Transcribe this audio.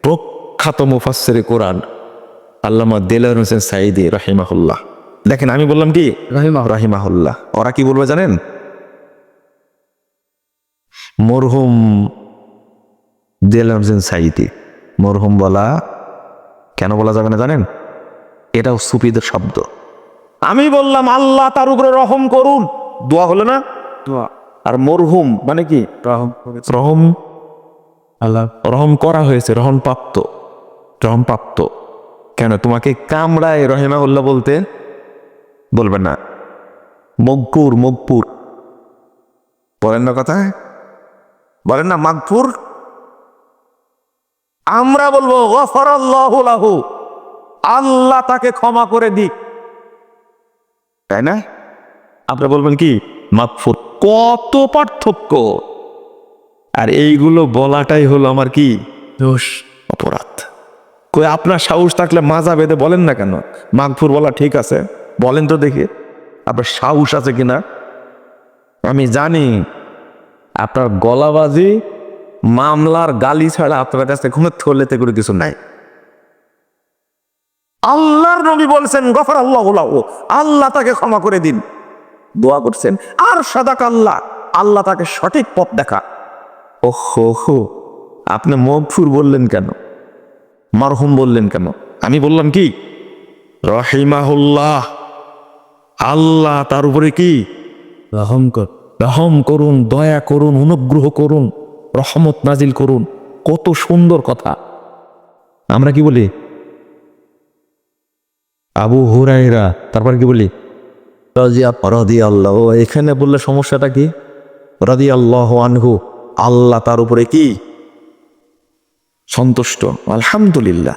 প্রখ্যাত মুফাসসিরে কোরআন আল্লামা দেলোয়ার হোসেন সাঈদী রাহিমাহুল্লাহ। দেখেন আমি বললাম কি রাহিমাহুল্লাহ, ওরা কি বলবে জানেন? মরহুম দেলোয়ার হোসেন সাঈদী। মরহুম বলা কেন বলা যাবে না জানেন? এটাও সুফিদের শব্দ। আমি বললাম আল্লাহ তার উপরে রহম করুন, দোয়া হলো না? আর মরহুম মানে কি? রহম আল্লাহ রহম করা হয়েছে, রহম প্রাপ্ত। কেন তোমাকে কামড়ায় রহিমাহুল্লাহ বলতে বলবেন না? মগফুর বলেন না, কথা বলেন না, মাগফুর। আমরা বলবো গফারাল্লাহু লাহু, আল্লাহ তাকে ক্ষমা করে দিক, তাই না? আপনি বলবেন কি মাগফুর। কত পার্থক্য! আর এইগুলো বলাটাই হলো আমার কি দোষ, অপরাধ। কই আপনার সাহস থাকলে মাজা বেঁধে বলেন না কেন? মাগফুর বলা ঠিক আছে, বলেন তো দেখি আপনার সাহস আছে কিনা। আমি জানি আপনার গলাবাজি, মামলার গালি ছাড়া আপনার কাছে কোনো থলেতে করে কিছু নাই। আল্লাহর নবী বলছেন গফারাল্লাহু লাহু, আল্লাহ তাকে ক্ষমা করে দিন, দোয়া করছেন। আর সাদাকাল্লাহ, আল্লাহ তাকে সঠিক পথ দেখা। ওহো, আপনি মগফুর বললেন কেন, মারহুম বললেন কেন? আমি বললাম কি রাহিমাহুল্লাহ, আল্লাহ তার উপরে কি রহম করুন, দয়া করুন, অনুগ্রহ করুন, রহমত নাজিল করুন। কত সুন্দর কথা। আমরা কি বলি? আবু হুরায়রা, তারপর কি বলি? রাদিয়াল্লাহু। এখানে বললে সমস্যাটা কি? রাদিয়াল্লাহু আনহু, আল্লাহ তার উপরে কি সন্তুষ্ট, আলহামদুলিল্লাহ।